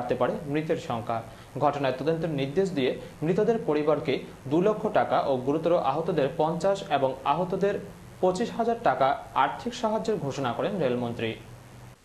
বাড়তে পারে মৃতের সংখ্যা। ঘটনায় তদন্তের নির্দেশ দিয়ে মৃতদের পরিবারকে 2 লক্ষ টাকা ও গুরুতর আহতদের 50 এবং আহতদের 25,000 টাকা আর্থিক সাহায্যের ঘোষণা করেন রেলমন্ত্রী।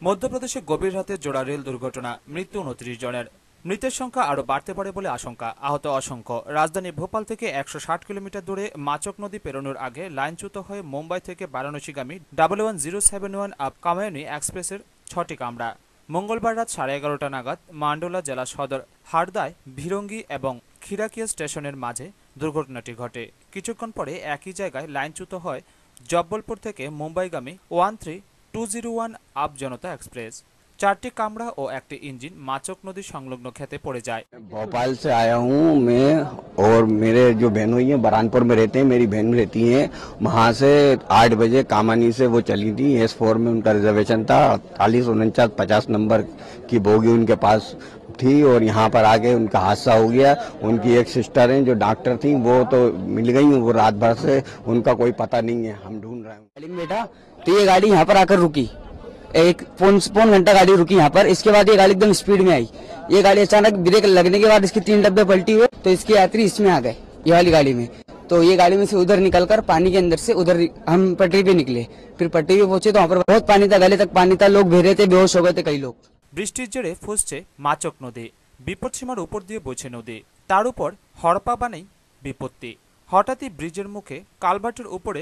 মধ্যপ্রদেশে গভীর রাতে জোড়া রেল দুর্ঘটনা, মৃত্যু 29 জনের। মৃতের সংখ্যা আরও বাড়তে পারে বলে আশঙ্কা, আহত অসংখ্য। রাজধানী ভোপাল থেকে 160 কিলোমিটার দূরে মাচক নদী পেরোনোর আগে লাইনচ্যুত হয়ে মুম্বাই থেকে বারাণসীগামী 11071 আপ কামায়নী এক্সপ্রেসের 6টি কামরা মঙ্গলবার রাত 11:30 নাগাদ মান্ডোলা জেলা সদর হারদায় ভিরঙ্গি এবং খিরাকিয়া স্টেশনের মাঝে দুর্ঘটনাটি ঘটে। কিছুক্ষণ পরে একই জায়গায় লাইনচ্যুত হয় জব্বলপুর থেকে মুম্বাইগামী 13201 আপ জনতা एक्सप्रेस। 4टी कामरा और 1टी इंजिन माचक नदी संलग्न खेते पड़े जाए। भोपाल से आया हूँ मैं और मेरे जो बहन हुई है बरानपुर में रहते हैं, मेरी बहन रहती है वहाँ से 8 बजे कामानी से वो चली थी। S4 में उनका रिजर्वेशन था, 4849-50 नंबर की बोगी उनके पास थी और यहाँ पर आके उनका हादसा हो गया। उनकी एक सिस्टर है जो डॉक्टर थी, वो तो मिल गई, वो रात भर से उनका कोई पता नहीं है, हम ढूंढ रहे हैं। बेटा तो ये गाड़ी यहाँ पर आकर रुकी, एक पौन घंटा गाड़ी रुकी यहाँ पर। इसके बाद ये गाड़ी एकदम स्पीड में आई। ये गाड़ी अचानक ब्रेक लगने के बाद इसके 3 डब्बे पलटी हुए तो इसके यात्री इसमें आ गए, ये वाली गाड़ी में। तो ये गाड़ी में से उधर निकलकर पानी के अंदर से उधर हम पटरी पे निकले। फिर पटरी पे पहुंचे तो वहाँ पर बहुत पानी था, गले तक पानी था, लोग भेरे थे, बेहोश हो गए थे कई लोग। বৃষ্টির জেরে ফুসছে মাচক নদী, বিপদসীমার উপর দিয়ে বইছে নদী, তার উপর হড়পা বানেই বিপত্তি। হঠাৎই ব্রিজের মুখে কালভার্টের উপরে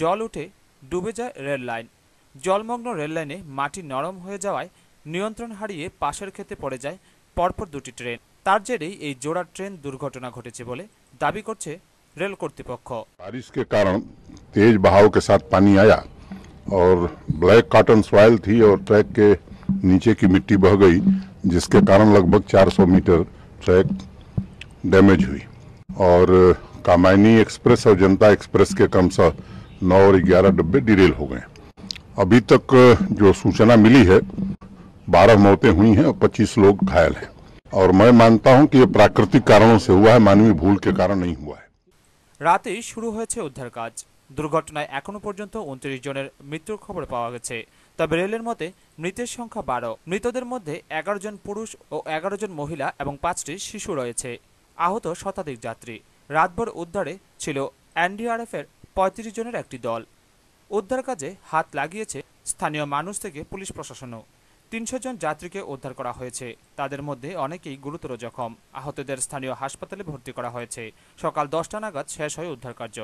জল উঠে ডুবে যায় রেল লাইন। জলমগ্ন রেল লাইনে মাটি নরম হয়ে যাওয়ায় নিয়ন্ত্রণ হারিয়ে পাশের খেতে পড়ে যায় পরপর 2টি ট্রেন। তার জেরেই এই জোড়া ট্রেন দুর্ঘটনা ঘটেছে বলে দাবি করছে रेल কর্তৃপক্ষ। बारिश के कारण तेज बहाव के साथ पानी आया और ब्लैक कॉटन सॉइल थी और ट्रैक के नीचे की मिट्टी बह गई, जिसके कारण लगभग 400 मीटर ट्रैक डैमेज हुई और कामायनी एक्सप्रेस और जनता एक्सप्रेस के क्रमशः 9 और 11 डब्बे डिरेल हो गए। अभी तक जो सूचना मिली है 12 मौतें हुई हैं और 25 लोग घायल हैं और मैं मानता हूं कि ये प्राकृतिक कारणों से हुआ है, मानवीय भूल के कारण नहीं हुआ है। রাতেই শুরু হয়েছে উদ্ধার কাজ। দুর্ঘটনায় এখনো পর্যন্ত 29 জনের মৃত্যুর খবর পাওয়া গেছে। তবে রেলের মতে মৃতের সংখ্যা 12। মৃতদের মধ্যে 11 জন পুরুষ ও 11 জন মহিলা এবং 5টি শিশু রয়েছে। আহত শতাধিক যাত্রী। রাতভর উদ্ধারে ছিল এনডিআরএফ এর 35 জনের একটি দল। উদ্ধার কাজে হাত লাগিয়েছে স্থানীয় মানুষ থেকে পুলিশ প্রশাসনও। 300 জন যাত্রীকে উদ্ধার করা হয়েছে, তাদের মধ্যে অনেকেই গুরুতর জখম। আহতদের স্থানীয় হাসপাতালে ভর্তি করা হয়েছে। সকাল 10টা নাগাদ শেষ হয় উদ্ধার কার্য।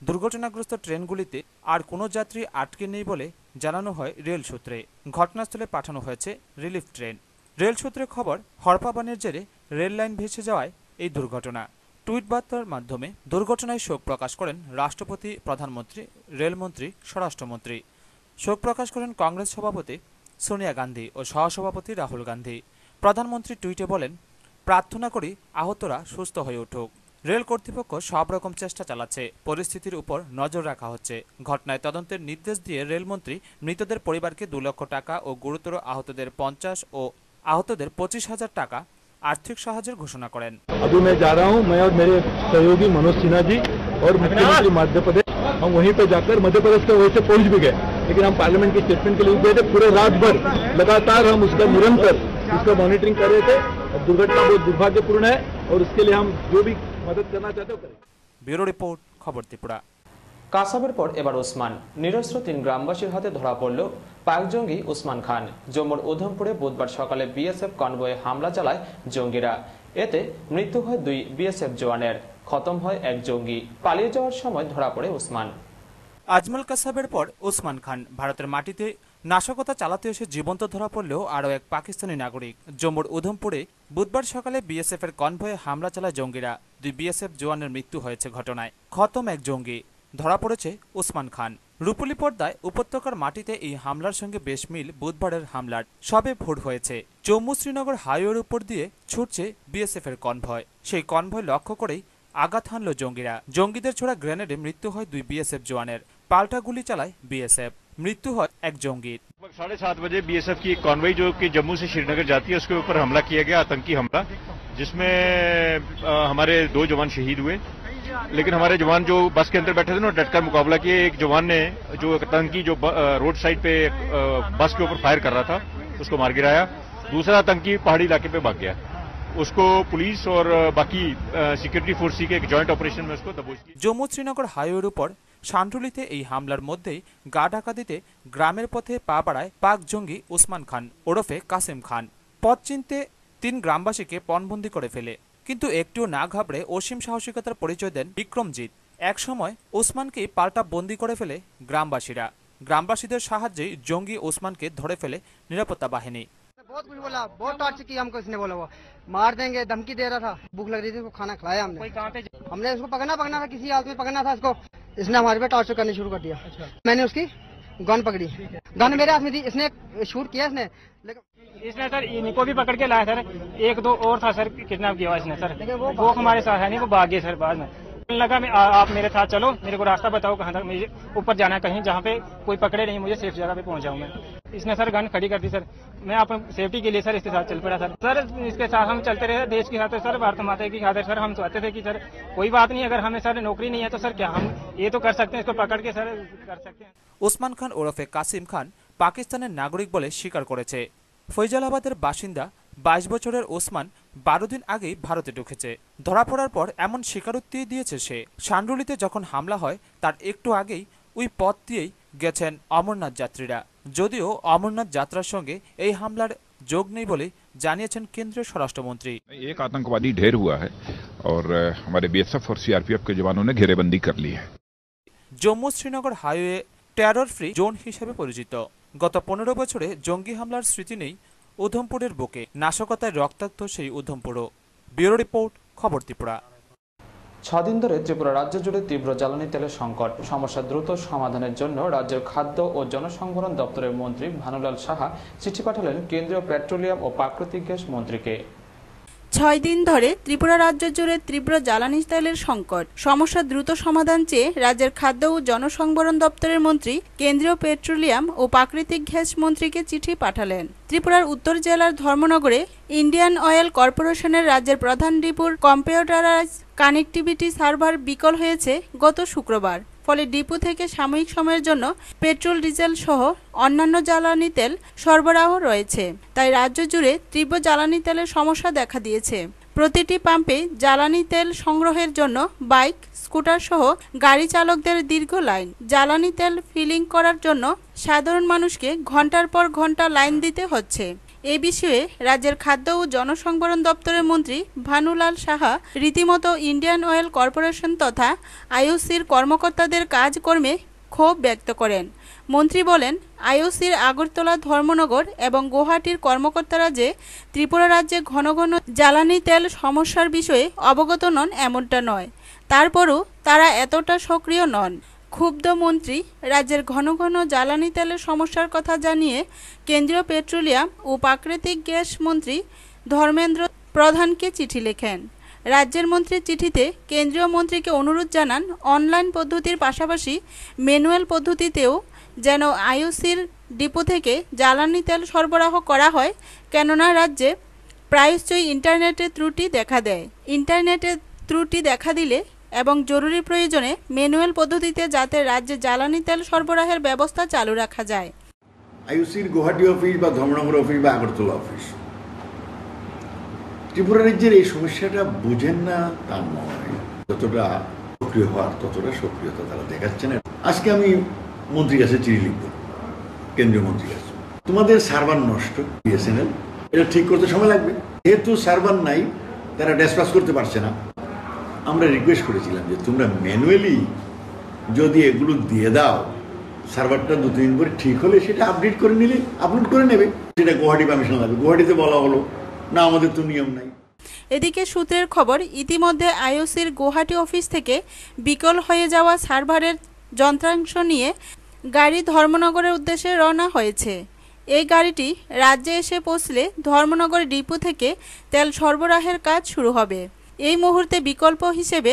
দুর্ঘটনাগ্রস্ত ট্রেনগুলিতে আর কোনো যাত্রী আটকে নেই বলে জানানো হয় রেল সূত্রে। ঘটনাস্থলে পাঠানো হয়েছে রিলিফ ট্রেন। রেল সূত্রে খবর, হড়পাবানের জেরে রেল লাইন ভেসে যাওয়ায় এই দুর্ঘটনা। টুইট বার্তার মাধ্যমে দুর্ঘটনায় শোক প্রকাশ করেন রাষ্ট্রপতি, প্রধানমন্ত্রী, রেলমন্ত্রী, স্বরাষ্ট্রমন্ত্রী। শোক প্রকাশ করেন কংগ্রেস সভাপতি সোনিয়া গান্ধী ও সহসভাপতি রাহুল গান্ধী। প্রধানমন্ত্রী টুইটে বলেন, প্রার্থনা করি আহতরা সুস্থ হয়ে উঠুক। রেল কর্তৃপক্ষ সব রকম চেষ্টা চালাচ্ছে, পরিস্থিতির উপর নজর রাখা হচ্ছে। ঘটনায় তদন্তের নির্দেশ দিয়ে রেলমন্ত্রী মৃতদের পরিবারকে 2 লক্ষ টাকা ও গুরুতর আহতদের 50 ও আহতদের 25,000 টাকা आर्थिक সাহায্যের ঘোষণা করেন। अभी मैं जा रहा हूं, मैं और मेरे सहयोगी मनोज सिन्हा जी और मुख्यमंत्री मध्य प्रदेश, हम वहीं पे जाकर मध्य प्रदेश के वहीं से पहुंच भी गए, लेकिन हम पार्लियामेंट की स्टेटमेंट के लिए गए थे। पूरे रात भर लगातार हम उसका निरंतर उसका मॉनिटरिंग कर रहे थे। दुर्घटना बहुत दुर्भाग्यपूर्ण है और उसके लिए हम जो भी मदद करना चाहते हो करें। ব্যুরো রিপোর্ট, খবর ত্রিপুরা। কাসাবের পর এবার ওসমান। নিরস্ত্র 3 গ্রামবাসীর হাতে ধরা পড়ল পাক জঙ্গি ওসমান খান। জম্মুর উধমপুরে বুধবার সকালে বিএসএফ কনভয়ে হামলা চালায় জঙ্গিরা। এতে মৃত্যু হয় 2 বিএসএফ জওয়ানের, খতম হয় 1 জঙ্গি। পালিয়ে যাওয়ার সময় ধরা পড়ে ওসমান। আজমল কাসাবের পর ওসমান খান ভারতের মাটিতে নাশকতা চালাতে এসে জীবন্ত ধরা পড়লেও আরও এক পাকিস্তানি নাগরিক। জম্মুর উধমপুরে বুধবার সকালে বিএসএফ এর কনভয়ে হামলা চালায় জঙ্গিরা। 2 বিএসএফ জওয়ানের মৃত্যু হয়েছে ঘটনায়, খতম 1 জঙ্গি। ধরা পড়েছে ওসমান খান। রূপলী পর্দায় উপত্যকার মাটিতে এই হামলার সঙ্গে বেশ মিল বুধবারের হামলার। সবে ভোর হয়েছে, জম্মু শ্রীনগর হাইওয়ের উপর দিয়ে ছুটছে বিএসএফ এর কনভয়। সেই কনভয় লক্ষ্য করেই আঘাত হানল জঙ্গিরা। জঙ্গিদের ছোড়া গ্রেনেডে মৃত্যু হয় 2 বিএসএফ জওয়ানের। পাল্টা গুলি চালায় বিএসএফ, মৃত্যু হয় 1 জঙ্গির। 7:30 बजे बीएसएफ की कॉन्वॉय जो कि जम्मू से श्रीनगर जाती है उसके ऊपर हमला किया गया, आतंकी हमला, जिसमें हमारे 2 जवान शहीद हुए। लेकिन हमारे जवान जो बस के अंदर बैठे थे ना, डटकर मुकाबला किए। एक जवान ने जो आतंकी जो रोड साइड पे बस के ऊपर फायर कर रहा था उसको मार गिराया दूसरा आतंकी पहाड़ी इलाके पे भाग गया। उसको पुलिस और बाकी सिक्योरिटी फोर्स के एक जॉइंट ऑपरेशन में उसको दबोच लिया। জম্মু শ্রীনগর হাইওয়ের উপর শান্ডুলিতে এই হামলার মধ্যেই গা ঢাকা দিতে গ্রামের পথে পা বাড়ায় পাক জঙ্গি ওসমান খান ওরফে কাসেম খান। পথ চিনতে 3 গ্রামবাসীকে পণবন্দি করে ফেলে, কিন্তু একটুও না ঘাবড়ে অসীম সাহসিকতার পরিচয় দেন বিক্রমজিৎ। এক সময় ওসমানকে পাল্টা বন্দি করে ফেলে গ্রামবাসীরা। গ্রামবাসীদের সাহায্যে জঙ্গি ওসমানকে ধরে ফেলে নিরাপত্তা বাহিনী। बहुत कुछ बोला, बहुत टॉर्चर किया हमको, इसने बोला वो मार देंगे, धमकी दे रहा था। भूख लग रही थी, उसको खाना खिलाया हमने उसको पकड़ना था, किसी हालत में पकड़ना था इसको। इसने हमारे पे टॉर्चर करने शुरू कर दिया। मैंने उसकी गन पकड़ी, गन मेरे हाथ में थी, इसने शूट किया इसने, लेकिन इसने सर इनको भी पकड़ के लाया सर, 1-2 और था सर किडनैप किया इसने सर, वो हमारे साथ है नहीं, वो भाग गए सर बाद में। लगा आप मेरे साथ चलो, मेरे को रास्ता बताओ कहाँ तक मुझे ऊपर जाना है, कहीं जहाँ पे कोई पकड़े नहीं, मुझे सेफ जगह पे पहुँच जाऊँ मैं। इसने सर गन खड़ी कर दी सर, मैं अपने सेफ्टी के लिए सर इसके साथ चल पड़ा सर। सर इसके साथ हम चलते रहे देश की खातिर सर, भारत माता की खातिर सर। हम चाहते थे कि सर कोई बात नहीं, अगर हमें सर नौकरी नहीं है तो सर क्या हम ये तो कर सकते हैं, इसको पकड़ के सर कर सकते हैं। ওসমান খান ওরফে কাসিম খান পাকিস্তানের নাগরিক বলে স্বীকার করেছে। ফৈজালাবাদের বাসিন্দা 22 বছরের ওসমান 12 দিন আগেই ভারতে ঢুকেছে। ধরা পড়ার পর এমন স্বীকারোক্তি দিয়েছে সে। শান্ডুলিতে যখন হামলা হয় তার একটু আগেই ওই পথ দিয়েই গেছেন অমরনাথ যাত্রীরা। যদিও অমরনাথ যাত্রার সঙ্গে এই হামলার যোগ নেই বলে জানিয়েছেন কেন্দ্রীয় স্বরাষ্ট্রমন্ত্রী। एक आतंकवादी ढेर हुआ है और हमारे बीएसएफ और सीआरपीएफ के जवानों ने घेरेबंदी कर ली है। Jammu Srinagar highway terror free zone হিসেবে পরিচিত। গত 15 বছরে জঙ্গি হামলার স্মৃতি নেই উধমপুরের বুকে। নাশকতায় রক্তাক্ত সেই উধমপুরও। ব্যুরো রিপোর্ট, খবর ত্রিপুরা। 6 দিন ধরে ত্রিপুরা রাজ্য জুড়ে তীব্র জ্বালানি তেলের সংকট। সমস্যা দ্রুত সমাধানের জন্য রাজ্যের খাদ্য ও জনসংবরণ দপ্তরের মন্ত্রী ভানুলাল সাহা চিঠি পাঠালেন কেন্দ্রীয় পেট্রোলিয়াম ও প্রাকৃতিক গ্যাস মন্ত্রীকে। 6 দিন ধরে ত্রিপুরা রাজ্য জুড়ে তীব্র জ্বালানি তেলের সংকট। সমস্যা দ্রুত সমাধান চেয়ে রাজ্যের খাদ্য ও জনসংবরণ দপ্তরের মন্ত্রী কেন্দ্রীয় পেট্রোলিয়াম ও প্রাকৃতিক গ্যাস মন্ত্রীকে চিঠি পাঠালেন। ত্রিপুরার উত্তর জেলার ধর্মনগরে ইন্ডিয়ান অয়েল কর্পোরেশনের রাজ্যের প্রধান ডিপুর কম্পিউটারাইজ কানেক্টিভিটি সার্ভার বিকল হয়েছে গত শুক্রবার। ফলে ডিপো থেকে সাময়িক সময়ের জন্য পেট্রোল, ডিজেল সহ অন্যান্য জ্বালানি তেল সরবরাহ রয়েছে। তাই রাজ্য জুড়ে তীব্র জ্বালানি তেলের সমস্যা দেখা দিয়েছে। প্রতিটি পাম্পে জ্বালানি তেল সংগ্রহের জন্য বাইক, স্কুটার সহ গাড়ি চালকদের দীর্ঘ লাইন। জ্বালানি তেল ফিলিং করার জন্য সাধারণ মানুষকে ঘন্টার পর ঘন্টা লাইন দিতে হচ্ছে। এ বিষয়ে রাজ্যের খাদ্য ও জনসংবরণ দপ্তরের মন্ত্রী ভানুলাল সাহা রীতিমতো ইন্ডিয়ান অয়েল কর্পোরেশন তথা আইওসির কর্মকর্তাদের কাজকর্মে ক্ষোভ ব্যক্ত করেন। মন্ত্রী বলেন, আইওসির আগরতলা, ধর্মনগর এবং গুয়াহাটির কর্মকর্তারা যে ত্রিপুরা রাজ্যে ঘন ঘন জ্বালানি তেল সমস্যার বিষয়ে অবগত নন এমনটা নয়, তারপরও তারা এতটা সক্রিয় নন। ক্ষুব্ধ মন্ত্রী রাজ্যের ঘন ঘন জ্বালানি তেলের সমস্যার কথা জানিয়ে কেন্দ্রীয় পেট্রোলিয়াম ও প্রাকৃতিক গ্যাস মন্ত্রী ধর্মেন্দ্র প্রধানকে চিঠি লেখেন। রাজ্যের মন্ত্রীর চিঠিতে কেন্দ্রীয় মন্ত্রীকে অনুরোধ জানান অনলাইন পদ্ধতির পাশাপাশি ম্যানুয়াল পদ্ধতিতেও যেন আইওসির ডিপো থেকে জ্বালানি তেল সরবরাহ করা হয়, কেননা রাজ্যে প্রায়শই ইন্টারনেটে ত্রুটি দেখা দেয়। ইন্টারনেটে ত্রুটি দেখা দিলে এবং জরুরি প্রয়োজনে ম্যানুয়াল পদ্ধতিতে যাতে রাজ্যে জ্বালানি তেল সরবরাহের ব্যবস্থা চালু রাখা যায়। আইওসির গুয়াহাটি অফিস বা ধর্মনগর অফিস বা আগরতলা অফিস ত্রিপুরা রাজ্যের এই সমস্যাটা বুঝেন না তা নয়, যতটা সক্রিয় হওয়ার ততটা সক্রিয়তা তারা দেখাচ্ছে না। আজকে আমি মন্ত্রীর কাছে চিঠি লিখব, কেন্দ্রীয় মন্ত্রীর কাছে, তোমাদের সার্ভার নষ্ট বিএসএনএল, এটা ঠিক করতে সময় লাগবে। যেহেতু সার্ভার নাই, তারা ড্যাসপাস করতে পারছে না। আমরা রিকোয়েস্ট করেছিলাম যে তোমরা ম্যানুয়ালি যদি এগুলো দিয়ে দাও, সার্ভারটা 2-3 দিন পরে ঠিক হলে সেটা আপডেট করে নিলে আপলোড করে নেবে। সেটা গুয়াহাটি পারমিশন লাগবে, গুয়াহাটিতে বলা হলো না, আমাদের তো নিয়ম নাই। এদিকে সূত্রের খবর, ইতিমধ্যে আইওসির গুয়াহাটি অফিস থেকে বিকল হয়ে যাওয়া সার্ভারের যন্ত্রাংশ নিয়ে গাড়ি ধর্মনগরের উদ্দেশ্যে রওনা হয়েছে। এই গাড়িটি রাজ্যে এসে পৌঁছলে ধর্মনগর ডিপো থেকে তেল সরবরাহের কাজ শুরু হবে। এই মুহূর্তে বিকল্প হিসেবে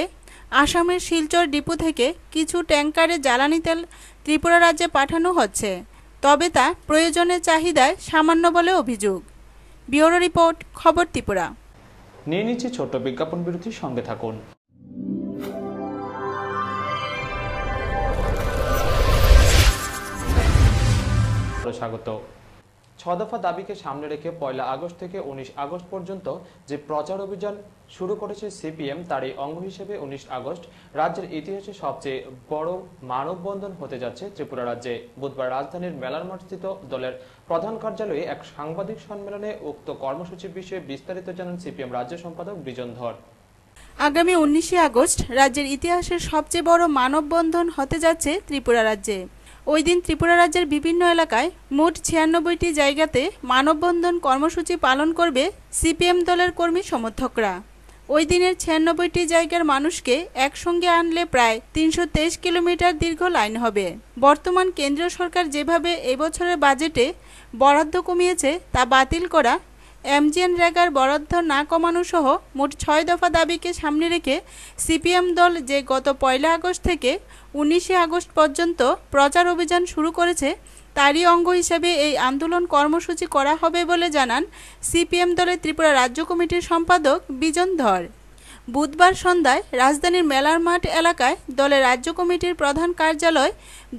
আসামের শিলচর ডিপো থেকে কিছু ট্যাঙ্কারে জ্বালানি তেল ত্রিপুরা রাজ্যে পাঠানো হচ্ছে, তবে তা প্রয়োজনের চাহিদায় সামান্য বলে অভিযোগ। ব্যুরো রিপোর্ট, খবর ত্রিপুরা। নিয়ে নিচ্ছি ছোট্ট বিজ্ঞাপন বিরতির সঙ্গে থাকুন। স্বাগত। 6 দফা দাবিকে সামনে রেখে 1 আগস্ট থেকে 19 আগস্ট পর্যন্ত যে প্রচার অভিযান শুরু করেছে সিপিএম তারই অঙ্গ হিসেবে 19 আগস্ট রাজ্যের ইতিহাসে সবচেয়ে বড় মানববন্ধন হতে যাচ্ছে ত্রিপুরা রাজ্যে। বুধবার রাজধানীর মেলার মাঠস্থিত দলের প্রধান কার্যালয়ে এক সাংবাদিক সম্মেলনে উক্ত কর্মসূচি বিষয়ে বিস্তারিত জানান সিপিএম রাজ্য সম্পাদক বিজন ধর। আগামী 19 আগস্ট রাজ্যের ইতিহাসের সবচেয়ে বড় মানববন্ধন হতে যাচ্ছে ত্রিপুরা রাজ্যে। ওই দিন ত্রিপুরা রাজ্যের বিভিন্ন এলাকায় মোট 96টি জায়গাতে মানববন্ধন কর্মসূচি পালন করবে সিপিএম দলের কর্মী সমর্থকরা। ওই দিনের 96টি জায়গার মানুষকে একসঙ্গে আনলে প্রায় 323 কিলোমিটার দীর্ঘ লাইন হবে। বর্তমান কেন্দ্রীয় সরকার যেভাবে এবছরের বাজেটে বরাদ্দ কমিয়েছে তা বাতিল করা, এমজিএনরেগার বরাদ্দ না কমানো সহ মোট 6 দফা দাবিকে সামনে রেখে সিপিএম দল যে গত 1 আগস্ট থেকে 19 আগস্ট পর্যন্ত প্রচার অভিযান শুরু করেছে তারই অঙ্গ হিসেবে এই আন্দোলন কর্মসূচি করা হবে বলে জানান সিপিএম দলের ত্রিপুরা রাজ্য কমিটির সম্পাদক বিজন ধর। বুধবার সন্ধ্যায় রাজধানীর মেলার মাঠ এলাকায় দলের রাজ্য কমিটির প্রধান কার্যালয়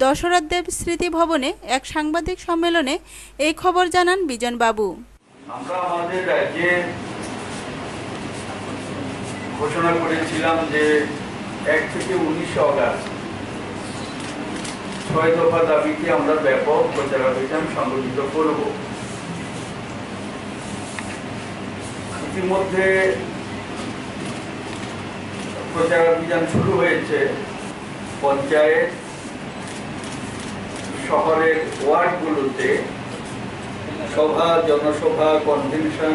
দশরথ দেব স্মৃতি ভবনে এক সাংবাদিক সম্মেলনে এই খবর জানান বিজন বাবু। আমরা আমাদের রাজ্যে ঘোষণা করেছিলাম যে 1 থেকে 19 আগস্ট 6 দফা দাবিকে আমরা ব্যাপক প্রচার অভিযান সংগঠিত করব। ইতিমধ্যে প্রচার অভিযান শুরু হয়েছে। পঞ্চায়েত, শহরের ওয়ার্ডগুলোতে সভা, জনসভা, কনভেনশন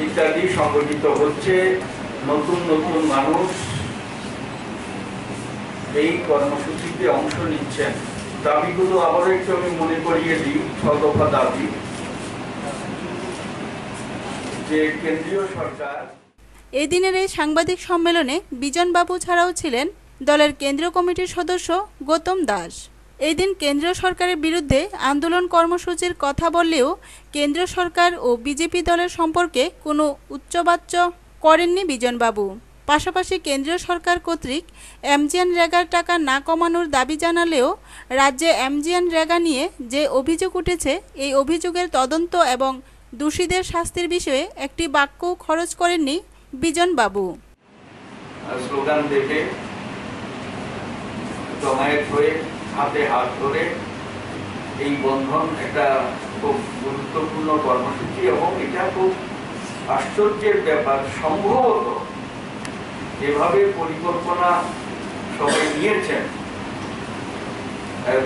ইত্যাদি সংগঠিত হচ্ছে। নতুন নতুন মানুষ এই কর্মসূচিতে অংশ নিচ্ছেন। দাবিগুলো আবারও একটু আমি মনে করিয়ে দিই। 6 দফা দাবি যে কেন্দ্রীয় সরকার। এই দিনের এই সাংবাদিক সম্মেলনে বিজন বাবু ছাড়াও ছিলেন দলের কেন্দ্রীয় কমিটির সদস্য গৌতম দাস। এই দিন কেন্দ্রীয় সরকারের বিরুদ্ধে আন্দোলন কর্মসূচির কথা বললেও কেন্দ্রীয় সরকার ও বিজেপি দলের সম্পর্কে কোনো উচ্চবাচ্য করেননি বিজনবাবু। পাশাপাশি কেন্দ্রীয় সরকার কর্তৃক এমজিএনরেগার টাকা না কমানোর দাবি জানালেও রাজ্যে এমজিএনরেগা নিয়ে যে অভিযোগ উঠেছে এই অভিযোগের তদন্ত এবং দোষীদের শাস্তির বিষয়ে একটি বাক্যও খরচ করেননি বিজনবাবু। স্লোগান দেবে জমায়েত হয়ে হাতে হাত ধরে এই বন্ধন একটা খুব গুরুত্বপূর্ণ কর্মসূচি এবং এটা খুব আশ্চর্যের ব্যাপার। সম্ভবত যেভাবে পরিকল্পনা সবাই নিয়েছেন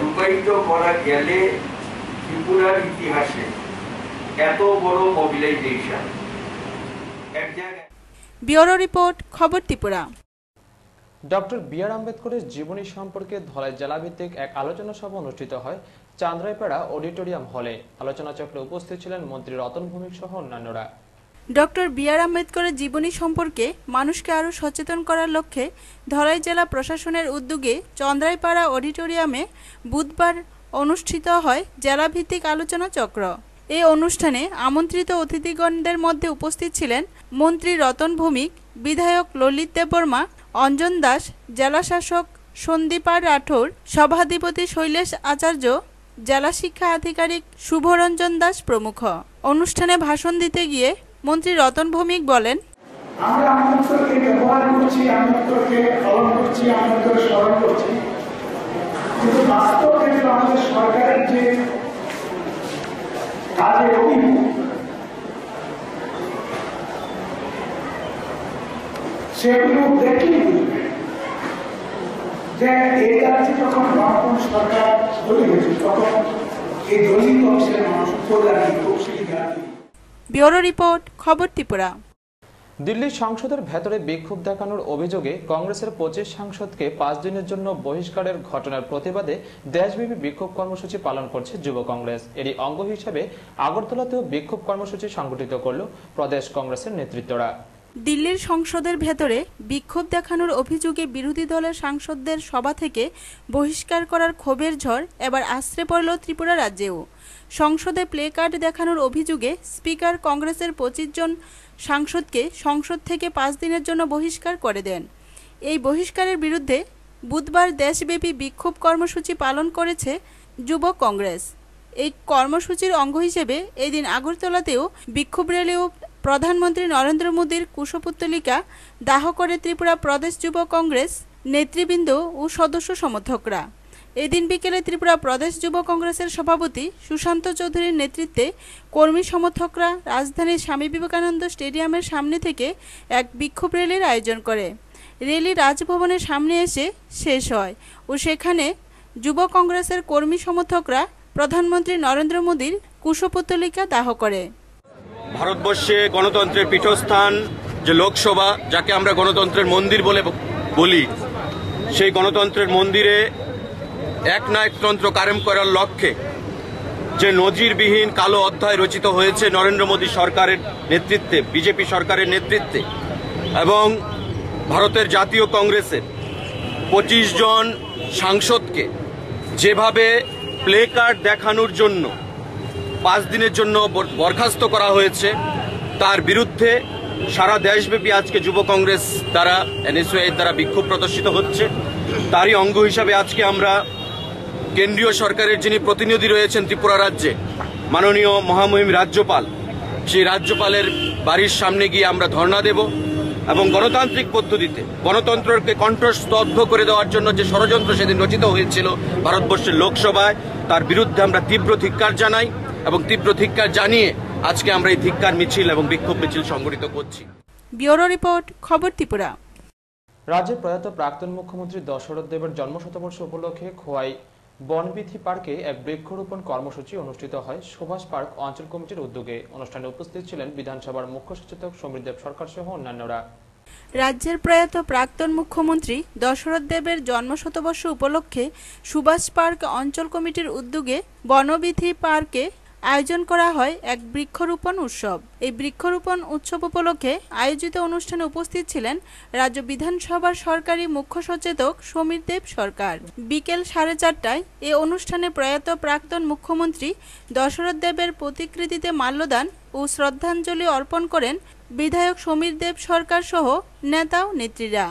রূপায়িত করা গেলে ত্রিপুরার ইতিহাসে এত বড় মোবিলাইজেশন এক জায়গায়। ব্যুরো রিপোর্ট, খবর ত্রিপুরা। Doctor B.R.. আম্বেদকরের জীবনী সম্পর্কে ধলাই জেলাভিত্তিক এক আলোচনা সভা অনুষ্ঠিত হয় চান্দ্রাইপাড়া অডিটোরিয়াম হলে। আলোচনা চক্রে উপস্থিত ছিলেন মন্ত্রী রতন ভৌমিক সহ অন্যান্যরা। Doctor B.R.. আম্বেদকরের জীবনী সম্পর্কে মানুষকে আরও সচেতন করার লক্ষ্যে ধলাই জেলা প্রশাসনের উদ্যোগে চন্দ্রাইপাড়া অডিটোরিয়ামে বুধবার অনুষ্ঠিত হয় জেলাভিত্তিক আলোচনা চক্র। এই অনুষ্ঠানে আমন্ত্রিত অতিথিগণদের মধ্যে উপস্থিত ছিলেন মন্ত্রী রতন ভৌমিক, বিধায়ক ললিত দেববর্মা, অঞ্জন দাস, জেলা শাসক সন্দীপ রাঠোর, সভাধিপতি শৈলেশ আচার্য, জেলা শিক্ষা আধিকারিক শুভরঞ্জন দাস প্রমুখ। অনুষ্ঠানে ভাষণ দিতে গিয়ে মন্ত্রী রতন ভৌমিক বলেন, আমরা আম্বেদকরকে ব্যবহার করছি, আম্বেদকরকে পালন করছি, আম্বেদকরকে স্মরণ করছি, কিন্তু বাস্তবে আমাদের সরকারের যে কাজের অভিমুখ সেগুলো দেখলেই বুঝবে যে এই রাজ্যে যখন বামপন সরকার তৈরি হয়েছে তখন এই দলিত অংশের মানুষ কল্যাণী কৌশলী। ব্যুরো রিপোর্ট, খবর ত্রিপুরা। দিল্লির সংসদের ভেতরে বিক্ষোভ দেখানোর অভিযোগে কংগ্রেসের 25 সাংসদকে 5 দিনের জন্য বহিষ্কারের ঘটনার প্রতিবাদে দেশব্যাপী বিক্ষোভ কর্মসূচি পালন করছে যুব কংগ্রেস। এরই অঙ্গ হিসেবে আগরতলাতেও বিক্ষোভ কর্মসূচি সংগঠিত করল প্রদেশ কংগ্রেসের নেতৃত্বরা। দিল্লির সংসদের ভেতরে বিক্ষোভ দেখানোর অভিযোগে বিরোধী দলের সাংসদদের সভা থেকে বহিষ্কার করার ক্ষোভের ঝড় এবার আছড়ে পড়ল ত্রিপুরা রাজ্যেও। সংসদে প্লে কার্ড দেখানোর অভিযোগে স্পিকার কংগ্রেসের 25 জন সাংসদকে সংসদ থেকে 5 দিনের জন্য বহিষ্কার করে দেন। এই বহিষ্কারের বিরুদ্ধে বুধবার দেশব্যাপী বিক্ষোভ কর্মসূচি পালন করেছে যুব কংগ্রেস। এই কর্মসূচির অঙ্গ হিসেবে এদিন আগরতলাতেও বিক্ষোভ র্যালি ও প্রধানমন্ত্রী নরেন্দ্র মোদীর কুশপুত্তলিকা দাহ করে ত্রিপুরা প্রদেশ যুব কংগ্রেস নেতৃবৃন্দ ও সদস্য সমর্থকরা। এদিন বিকেলে ত্রিপুরা প্রদেশ যুব কংগ্রেসের সভাপতি সুশান্ত চৌধুরীর নেতৃত্বে কর্মী সমর্থকরা রাজধানীর স্বামী বিবেকানন্দ স্টেডিয়ামের সামনে থেকে এক বিক্ষোভ র্যালির আয়োজন করে। র্যালি রাজভবনের সামনে এসে শেষ হয় ও সেখানে যুব কংগ্রেসের কর্মী সমর্থকরা প্রধানমন্ত্রী নরেন্দ্র মোদীর কুশপুত্তলিকা দাহ করে। ভারতবর্ষে গণতন্ত্রের পীঠস্থান যে লোকসভা, যাকে আমরা গণতন্ত্রের মন্দির বলে বলি, সেই গণতন্ত্রের মন্দিরে একনায়কতন্ত্র কায়েম করার লক্ষ্যে যে নজিরবিহীন কালো অধ্যায় রচিত হয়েছে নরেন্দ্র মোদী সরকারের নেতৃত্বে, বিজেপি সরকারের নেতৃত্বে, এবং ভারতের জাতীয় কংগ্রেসের 25 জন সাংসদকে যেভাবে প্লে কার্ড দেখানোর জন্য 5 দিনের জন্য বরখাস্ত করা হয়েছে, তার বিরুদ্ধে সারা দেশব্যাপী আজকে যুব কংগ্রেস দ্বারা, এনএসইউ দ্বারা বিক্ষোভ প্রদর্শিত হচ্ছে। তারই অঙ্গ হিসাবে আজকে আমরা কেন্দ্রীয় সরকারের যিনি প্রতিনিধি রয়েছেন ত্রিপুরা রাজ্যে, মাননীয় মহামহিম রাজ্যপাল, সেই রাজ্যপালের বাড়ির সামনে গিয়ে আমরা ধর্ণা দেব এবং গণতান্ত্রিক পদ্ধতিতে গণতন্ত্রকে কণ্ঠস্তব্ধ করে দেওয়ার জন্য যে ষড়যন্ত্র সেদিন রচিত হয়েছিল ভারতবর্ষের লোকসভায়, তার বিরুদ্ধে আমরা তীব্র ধিক্কার জানাই এবং তীব্র ধিক্কার জানিয়ে আজকে আমরা এই ধিক্কার মিছিল এবং বিক্ষোভ মিছিল সংগঠিত করছি। ব্যুরো রিপোর্ট, খবর ত্রিপুরা। রাজ্যের প্রয়াত প্রাক্তন মুখ্যমন্ত্রী দশরথ দেবের জন্মশতবর্ষ উপলক্ষে খোয়াই বনবিথি পার্কে এক বৃক্ষরোপণ কর্মসূচি অনুষ্ঠিত হয় সুভাষ পার্ক অঞ্চল কমিটির উদ্যোগে। অনুষ্ঠানে উপস্থিত ছিলেন বিধানসভার মুখ্য সচেতক সমীর দেব সরকার সহ অন্যান্যরা। রাজ্যের প্রয়াত প্রাক্তন মুখ্যমন্ত্রী দশরথ দেবের জন্মশতবর্ষ উপলক্ষে সুভাষ পার্ক অঞ্চল কমিটির উদ্যোগে বনবিথি পার্কে আয়োজন করা হয় এক বৃক্ষরোপণ উৎসব। এই বৃক্ষরোপণ উৎসব উপলক্ষে আয়োজিত অনুষ্ঠানে উপস্থিত ছিলেন রাজ্য বিধানসভার সরকারি মুখ্য সচেতক সমীর দেব সরকার। বিকেল 4:30টায় এই অনুষ্ঠানে প্রয়াত প্রাক্তন মুখ্যমন্ত্রী দশরথ দেবের প্রতিকৃতিতে মাল্যদান ও শ্রদ্ধাঞ্জলি অর্পণ করেন বিধায়ক সমীর দেব সরকার সহ নেতা ও নেত্রীরা।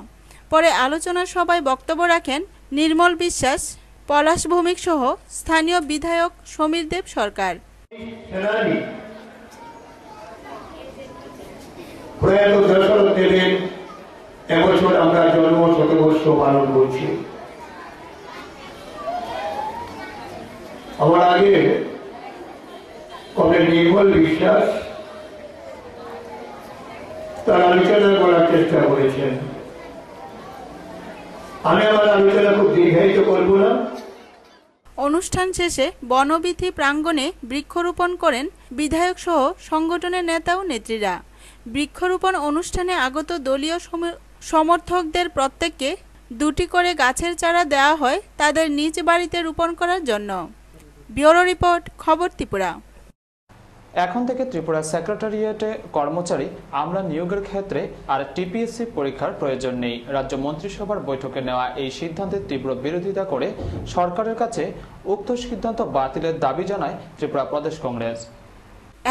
পরে আলোচনা সভায় বক্তব্য রাখেন নির্মল বিশ্বাস, পলাশ ভৌমিক সহ স্থানীয় বিধায়ক সমীর দেব সরকার। প্রয়াত দশরথ দেবের এবছর আমরা জন্ম শতবর্ষ পালন করছি। আমার আগে কমরেড নির্মল বিশ্বাস তার আলোচনা করার চেষ্টা করেছেন। আমি আমার আলোচনা খুব দীর্ঘায়িত করব না। অনুষ্ঠান শেষে বনবিথি প্রাঙ্গণে বৃক্ষরোপণ করেন বিধায়ক সহ সংগঠনের নেতা ও নেত্রীরা। বৃক্ষরোপণ অনুষ্ঠানে আগত দলীয় সমর্থকদের প্রত্যেককে 2টি করে গাছের চারা দেওয়া হয় তাদের নিজ বাড়িতে রোপণ করার জন্য। ব্যুরো রিপোর্ট, খবর ত্রিপুরা। এখন থেকে ত্রিপুরা সেক্রেটারিয়েটে কর্মচারী আমলা নিয়োগের ক্ষেত্রে আর টিপিএসসি পরীক্ষার প্রয়োজন নেই। রাজ্য মন্ত্রিসভার বৈঠকে নেওয়া এই সিদ্ধান্তের তীব্র বিরোধিতা করে সরকারের কাছে উক্ত সিদ্ধান্ত বাতিলের দাবি জানায় ত্রিপুরা প্রদেশ কংগ্রেস।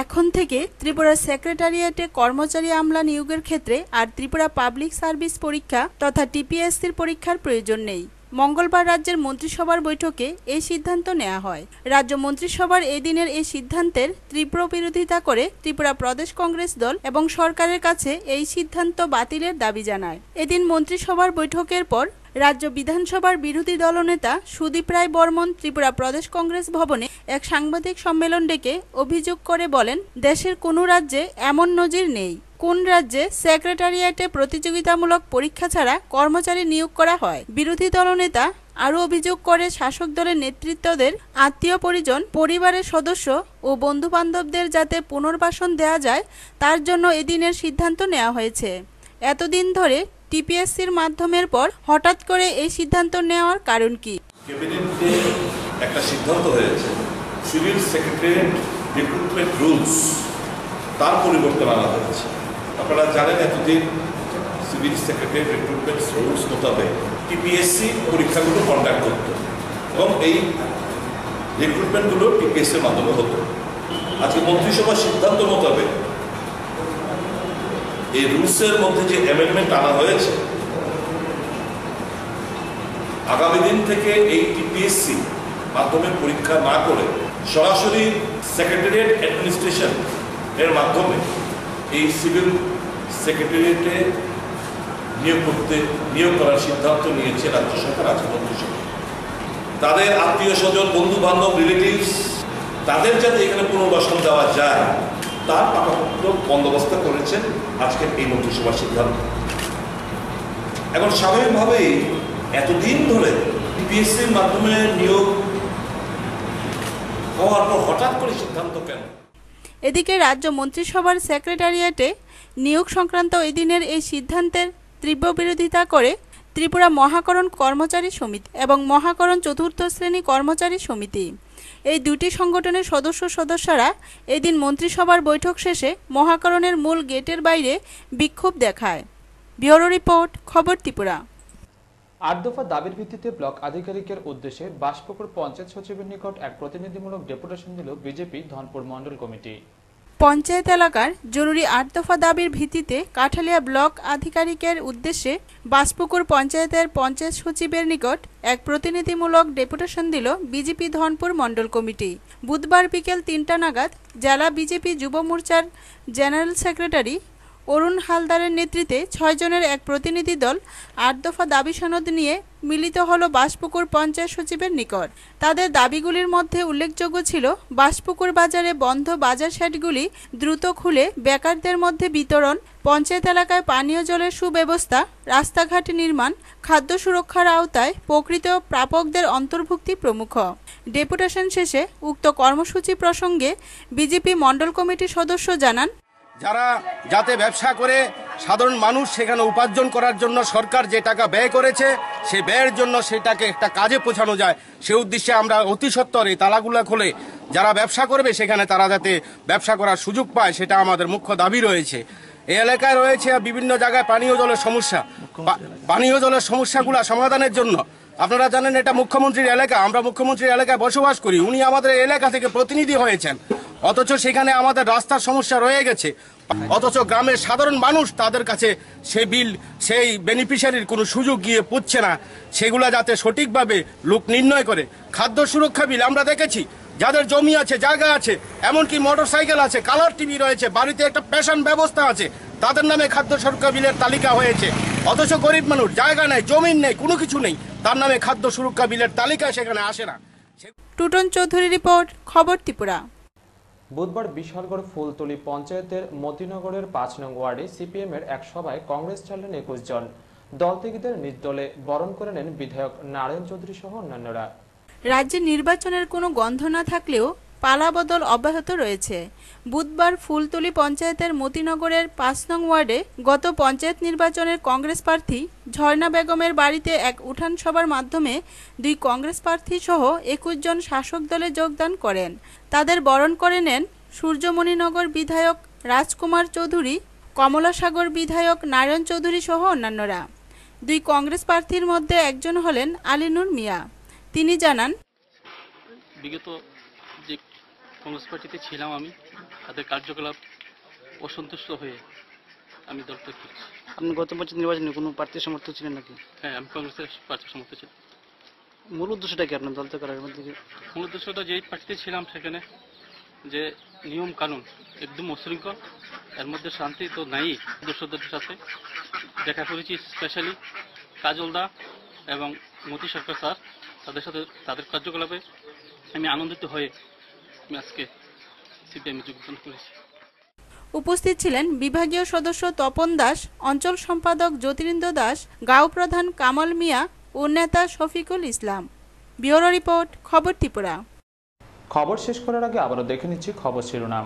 এখন থেকে ত্রিপুরা সেক্রেটারিয়েটে কর্মচারী আমলা নিয়োগের ক্ষেত্রে আর ত্রিপুরা পাবলিক সার্ভিস পরীক্ষা তথা টিপিএসসির পরীক্ষার প্রয়োজন নেই। মঙ্গলবার রাজ্যের মন্ত্রিসভার বৈঠকে এই সিদ্ধান্ত নেওয়া হয়। রাজ্য মন্ত্রিসভার এদিনের এই সিদ্ধান্তের তীব্র বিরোধিতা করে ত্রিপুরা প্রদেশ কংগ্রেস দল এবং সরকারের কাছে এই সিদ্ধান্ত বাতিলের দাবি জানায়। এদিন মন্ত্রিসভার বৈঠকের পর রাজ্য বিধানসভার বিরোধী দলনেতা সুদীপ রায় বর্মন ত্রিপুরা প্রদেশ কংগ্রেস ভবনে এক সাংবাদিক সম্মেলন ডেকে অভিযোগ করে বলেন, দেশের কোনো রাজ্যে এমন নজির নেই। কোন রাজ্যে সেক্রেটারিয়েটে প্রতিযোগিতামূলক পরীক্ষা ছাড়া কর্মচারী নিয়োগ করা হয়। বিরোধী দলনেতা আরও অভিযোগ করে শাসক দলের নেতৃত্বদের আত্মীয় পরিজন, পরিবারের সদস্য ও বন্ধু বান্ধবদের যাতে পুনর্বাসন দেওয়া যায় তার জন্য এদিনের সিদ্ধান্ত নেওয়া হয়েছে। এতদিন ধরে টিপিএসসির মাধ্যমের পর হঠাৎ করে এই সিদ্ধান্ত নেওয়ার কারণ কি? ক্যাবিনেটে একটা সিদ্ধান্ত হয়েছে, সিভিল সেক্রেটারিয়েট রিক্রুটমেন্ট রুলস তার পরিবর্তন আনা হয়েছে। আপনারা জানেন এতদিন সিভিল সেক্রেটারি রিক্রুটমেন্ট রুলস মোতাবেক টিপিএসসি পরীক্ষাগুলো কন্ডাক্ট করত এবং এই রিক্রুটমেন্টগুলো টিপিএসসির মাধ্যমে হতো। আজকে মন্ত্রিসভার সিদ্ধান্ত মোতাবেক এই রুলসের মধ্যে যে অ্যামেন্ডমেন্ট আনা হয়েছে, আগামী দিন থেকে এই টিপিএসসি মাধ্যমে পরীক্ষা না করে সরাসরি সেক্রেটারিয়েট অ্যাডমিনিস্ট্রেশন এর মাধ্যমে এই সিভিল সেক্রেটারিয়েটে নিয়োগ করার সিদ্ধান্ত নিয়েছে রাজ্য সরকার, আজকে মন্ত্রিসভা। তাদের আত্মীয় স্বজন, বন্ধু বান্ধব, রিলেটিভস তাদের যাতে এখানে পুনর্বাসন দেওয়া যায় তার পাকাপোক্ত বন্দোবস্ত করেছেন আজকের এই মন্ত্রিসভার সিদ্ধান্ত। এখন স্বাভাবিকভাবেই এতদিন ধরে পিএসসির মাধ্যমে নিয়োগ হওয়ার পর হঠাৎ করে সিদ্ধান্ত কেন? এদিকে রাজ্য মন্ত্রিসভার সেক্রেটারিয়েটে নিয়োগ সংক্রান্ত এদিনের এই সিদ্ধান্তের তীব্র বিরোধিতা করে ত্রিপুরা মহাকরণ কর্মচারী সমিতি এবং মহাকরণ চতুর্থ শ্রেণী কর্মচারী সমিতি, এই দুটি সংগঠনের সদস্যরা এদিন মন্ত্রিসভার বৈঠক শেষে মহাকরণের মূল গেটের বাইরে বিক্ষোভ দেখায়। ব্যুরো রিপোর্ট, খবর ত্রিপুরা। ৮ দফা দাবির ভিত্তিতে ব্লক আধিকারিকের উদ্দেশ্যে বাসপুকুর পঞ্চায়েত সচিবের নিকট এক প্রতিনিধিমূলক ডেপুটেশন দিল বিজেপি ধনপুর মণ্ডল কমিটি। পঞ্চায়েত এলাকার জরুরি ৮ দফা দাবির ভিত্তিতে কাঠালিয়া ব্লক আধিকারিকের উদ্দেশ্যে বাসপুকুর পঞ্চায়েতের পঞ্চায়েত সচিবের নিকট এক প্রতিনিধিমূলক ডেপুটেশন দিল বিজেপি ধনপুর মণ্ডল কমিটি। বুধবার বিকেল ৩টা নাগাদ জেলা বিজেপি যুব মোর্চার জেনারেল সেক্রেটারি অরুণ হালদারের নেতৃত্বে ৬ জনের এক প্রতিনিধি দল ৮ দফা দাবি সনদ নিয়ে মিলিত হল বাসপুকুর পঞ্চায়েত সচিবের নিকট। তাদের দাবিগুলির মধ্যে উল্লেখযোগ্য ছিল বাসপুকুর বাজারে বন্ধ বাজার শেডগুলি দ্রুত খুলে বেকারদের মধ্যে বিতরণ, পঞ্চায়েত এলাকায় পানীয় জলের সুব্যবস্থা, রাস্তাঘাট নির্মাণ, খাদ্য সুরক্ষার আওতায় প্রকৃত প্রাপকদের অন্তর্ভুক্তি প্রমুখ। ডেপুটেশন শেষে উক্ত কর্মসূচি প্রসঙ্গে বিজেপি মণ্ডল কমিটির সদস্য জানান, যারা যাতে ব্যবসা করে সাধারণ মানুষ সেখানে উপার্জন করার জন্য সরকার যে টাকা ব্যয় করেছে সেই ব্যয়ের জন্য সেটাকে একটা কাজে পৌঁছানো যায়, সে উদ্দেশ্যে আমরা অতি সত্বর এই তালাগুলা খুলে যারা ব্যবসা করবে সেখানে তারা যাতে ব্যবসা করার সুযোগ পায় সেটা আমাদের মুখ্য দাবি রয়েছে। এই এলাকায় রয়েছে বিভিন্ন জায়গায় পানীয় জলের সমস্যা, পানীয় জলের সমস্যাগুলো সমাধানের জন্য আপনারা জানেন এটা মুখ্যমন্ত্রীর এলাকা, আমরা মুখ্যমন্ত্রীর এলাকায় বসবাস করি, উনি আমাদের এলাকা থেকে প্রতিনিধি হয়েছেন, অথচ সেখানে আমাদের রাস্তার সমস্যা রয়ে গেছে, অথচ গ্রামের সাধারণ মানুষ তাদের কাছে সেই বিল সেই বেনিফিশিয়ারির কোনো সুযোগ গিয়ে পড়ছে না, সেগুলা যাতে সঠিকভাবে লোক নির্ণয় করে। খাদ্য সুরক্ষা বিল আমরা দেখেছি, যাদের জমি আছে, জায়গা আছে, এমনকি মোটরসাইকেল আছে, কালার টিভি রয়েছে, বাড়িতে একটা পেশন ব্যবস্থা আছে, তাদের নামে খাদ্য সুরক্ষা বিলের তালিকা হয়েছে, অথচ গরিব মানুষ জায়গা নেই, জমিন নেই, কোনো কিছু নেই, তার নামে খাদ্য সুরক্ষা বিলের তালিকা সেখানে আসে না। টুটন চৌধুরী রিপোর্ট, খবর ত্রিপুরা। বুধবার বিশালগড় ফুলতলি পঞ্চায়েতের মতিনগরের ৫ নং ওয়ার্ডে সিপিএম এর এক সভায় কংগ্রেস ছাড়লেন ২১ জন। দল ত্যাগীদের নিজ দলে বরণ করে নেন বিধায়ক নারায়ণ চৌধুরী সহ অন্যান্যরা। রাজ্যে নির্বাচনের কোনো গন্ধ না থাকলেও পালাবদল অব্যাহত রয়েছে। বুধবার ফুলতলি পঞ্চায়েতের মতিনগরের ৫ নং ওয়ার্ডে গত পঞ্চায়েত নির্বাচনের কংগ্রেস প্রার্থী ঝর্ণা বেগমের বাড়িতে এক উঠান সভার মাধ্যমে ২ কংগ্রেস প্রার্থী সহ ২১ জন শাসক দলে যোগদান করেন। তাদের বরণ করে নেন সূর্যমণিনগর বিধায়ক রাজকুমার চৌধুরী, কমলাসাগর বিধায়ক নারায়ণ চৌধুরী সহ অন্যান্যরা। ২ কংগ্রেস প্রার্থীর মধ্যে একজন হলেন আলিনুর মিয়া। তিনি জানান, বিগত যে কংগ্রেস পার্টিতে ছিলাম আমি, তাদের কার্যকলাপ অসন্তুষ্ট হয়ে আমি দল ত্যাগ করছি। আপনি গত বছর নির্বাচনে কোনো প্রার্থীর সমর্থক ছিলেন নাকি? হ্যাঁ, আমি কংগ্রেসের প্রার্থীর সমর্থক ছিলাম। মূল উদ্দেশ্যটা কি আপনার দল ত্যাগ করার মধ্যে? মূল উদ্দেশ্যটা যেই পার্টিতে ছিলাম সেখানে যে নিয়ম কানুন একদম অশৃঙ্খল, এর মধ্যে শান্তি তো নাই। দর্শকদের সাথে দেখা করেছি, স্পেশালি কাজলদা এবং মতি সরকার স্যার, তাদের সাথে তাদের কার্যকলাপে আমি আনন্দিত হয়ে আমি আজকে সিপিএমে যোগদান করেছি। উপস্থিত ছিলেন বিভাগীয় সদস্য তপন দাস, অঞ্চল সম্পাদক জ্যোতিরিন্দ্র দাস, গাঁও প্রধান কামাল মিয়া ও নেতা শফিকুল ইসলাম। ব্যুরো রিপোর্ট, খবর ত্রিপুরা। খবর শেষ করার আগে আবারও দেখে নিচ্ছি খবর শিরোনাম।